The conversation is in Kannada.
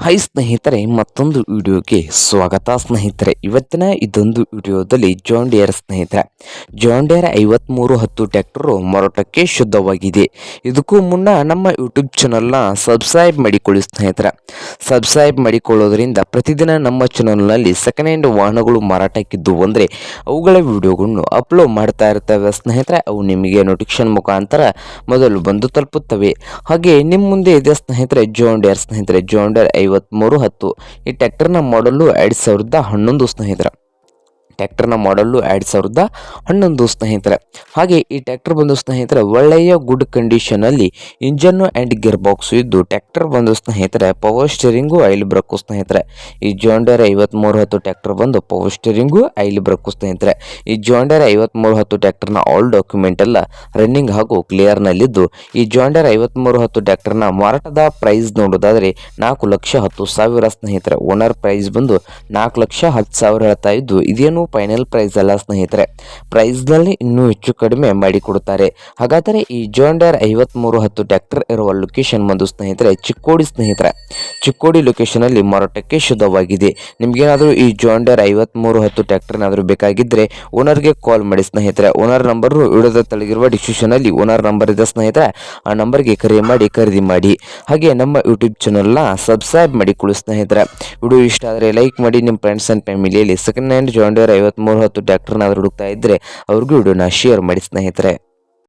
ಹೈ ಸ್ನೇಹಿತರೆ, ಮತ್ತೊಂದು ವಿಡಿಯೋಗೆ ಸ್ವಾಗತ ಸ್ನೇಹಿತರೆ. ಇವತ್ತಿನ ಇದೊಂದು ವಿಡಿಯೋದಲ್ಲಿ ಜಾನ್ ಡಿಯರ್ ಸ್ನೇಹಿತರೆ, ಜಾನ್ ಡಿಯರ್ 5310 ಟ್ರ್ಯಾಕ್ಟರು ಮಾರಾಟಕ್ಕೆ ಶುದ್ಧವಾಗಿದೆ. ಇದಕ್ಕೂ ಮುನ್ನ ನಮ್ಮ ಯೂಟ್ಯೂಬ್ ಚಾನಲ್ನ ಸಬ್ಸ್ಕ್ರೈಬ್ ಮಾಡಿಕೊಳ್ಳಿ ಸ್ನೇಹಿತರೆ. ಸಬ್ಸ್ಕ್ರೈಬ್ ಮಾಡಿಕೊಳ್ಳೋದ್ರಿಂದ ಪ್ರತಿದಿನ ನಮ್ಮ ಚಾನಲ್ನಲ್ಲಿ ಸೆಕೆಂಡ್ ಹ್ಯಾಂಡ್ ವಾಹನಗಳು ಮಾರಾಟಕ್ಕಿದ್ದು ಅಂದರೆ ಅವುಗಳ ವಿಡಿಯೋಗಳನ್ನು ಅಪ್ಲೋಡ್ ಮಾಡ್ತಾ ಇರ್ತವೆ ಸ್ನೇಹಿತರೆ. ಅವು ನಿಮಗೆ ನೋಟಿಫಿಕೇಶನ್ ಮುಖಾಂತರ ಮೊದಲು ಬಂದು ತಲುಪುತ್ತವೆ. ಹಾಗೆ ನಿಮ್ಮ ಮುಂದೆ ಇದೆ ಸ್ನೇಹಿತರೆ ಜಾನ್ ಡಿಯರ್ ಸ್ನೇಹಿತರೆ, ಜಾನ್ ಡಿಯರ್ 5310. ಈ ಟ್ರ್ಯಾಕ್ಟರ್ನ ಮಾಡಲು 2011 ಸ್ನೇಹಿತರೆ. ಟ್ರ್ಯಾಕ್ಟರ್ನ ಮಾಡಲು 2011 ಸ್ನೇಹಿತರೆ. ಹಾಗೆ ಈ ಟ್ರ್ಯಾಕ್ಟರ್ ಬಂದು ಸ್ನೇಹಿತರೆ ಒಳ್ಳೆಯ ಗುಡ್ ಕಂಡೀಷನಲ್ಲಿ ಇಂಜನ್ನು ಆ್ಯಂಡ್ ಗೇರ್ ಬಾಕ್ಸು ಇದ್ದು, ಟ್ರ್ಯಾಕ್ಟರ್ ಬಂದು ಸ್ನೇಹಿತರೆ ಪವರ್ ಸ್ಟೀರಿಂಗು ಆಯಿಲ್ ಬ್ರೇಕು ಸ್ನೇಹಿತರೆ. ಈ ಜಾನ್ ಡಿಯರ್ 5310 ಟ್ರ್ಯಾಕ್ಟರ್ ಬಂದು ಪವರ್ ಸ್ಟೀರಿಂಗು ಆಯಿಲ್ ಬ್ರೇಕು ಸ್ನೇಹಿತರೆ. ಈ ಜಾನ್ ಡಿಯರ್ 5310 ಟ್ರ್ಯಾಕ್ಟರ್ನ ಆಲ್ ಡಾಕ್ಯುಮೆಂಟ್ ಎಲ್ಲ ರನ್ನಿಂಗ್ ಹಾಗೂ ಕ್ಲಿಯರ್ನಲ್ಲಿದ್ದು, ಈ ಜಾನ್ ಡಿಯರ್ 5310 ಟ್ರ್ಯಾಕ್ಟರ್ನ ಮಾರಾಟದ ಪ್ರೈಸ್ ನೋಡೋದಾದರೆ 4,10,000 ಸ್ನೇಹಿತರೆ. ಓನರ್ ಪ್ರೈಸ್ ಬಂದು 4,10,000 ಹೇಳ್ತಾ ಇದ್ದು, ಇದೇನು ಫೈನಲ್ ಪ್ರೈಸ್ ಅಲ್ಲ ಸ್ನೇಹಿತರೆ. ಪ್ರೈಸ್ನಲ್ಲಿ ಇನ್ನೂ ಹೆಚ್ಚು ಕಡಿಮೆ ಮಾಡಿಕೊಡುತ್ತಾರೆ. ಹಾಗಾದರೆ ಈ ಜಾನ್ ಡಿಯರ್ 5310 ಟ್ರ್ಯಾಕ್ಟರ್ ಇರುವ ಲೊಕೇಶನ್ ಬಂದು ಸ್ನೇಹಿತರೆ ಚಿಕ್ಕೋಡಿ ಸ್ನೇಹಿತರೆ. ಚಿಕ್ಕೋಡಿ ಲೊಕೇಶನಲ್ಲಿ ಮಾರಾಟಕ್ಕೆ ಶುದ್ಧವಾಗಿದೆ. ನಿಮಗೇನಾದರೂ ಈ ಜಾನ್ ಡಿಯರ್ 5310 ಟ್ರ್ಯಾಕ್ಟರ್ ಏನಾದರೂ ಬೇಕಾಗಿದ್ದರೆ ಓನರ್ಗೆ ಕಾಲ್ ಮಾಡಿ ಸ್ನೇಹಿತರೆ. ಓನರ್ ನಂಬರು ವಿಡಿಯೋದ ತೆಳಗಿರುವ ಡಿಸ್ಕ್ರಿಪ್ಷನಲ್ಲಿ ಓನರ್ ನಂಬರ್ ಇದೆ ಸ್ನೇಹಿತರೆ. ಆ ನಂಬರ್ಗೆ ಕರೆ ಮಾಡಿ ಖರೀದಿ ಮಾಡಿ. ಹಾಗೆ ನಮ್ಮ ಯೂಟ್ಯೂಬ್ ಚಾನಲ್ನ ಸಬ್ಸ್ಕ್ರೈಬ್ ಮಾಡಿಕೊಳ್ಳಿ ಸ್ನೇಹಿತರೆ. ವಿಡಿಯೋ ಇಷ್ಟ ಆದರೆ ಲೈಕ್ ಮಾಡಿ. ನಿಮ್ಮ ಫ್ರೆಂಡ್ಸ್ ಆ್ಯಂಡ್ ಫ್ಯಾಮಿಲಿಯಲ್ಲಿ ಸೆಕೆಂಡ್ ಹ್ಯಾಂಡ್ ಜಾನ್ ಡಿಯರ್ 5310 ಟ್ರ್ಯಾಕ್ಟರ್ನ ಹುಡುಕ್ತಾ ಇದ್ದರೆ ಅವ್ರಿಗೂ ವಿಡಿಯೋನ ಶೇರ್ ಮಾಡಿ ಸ್ನೇಹಿತರೆ.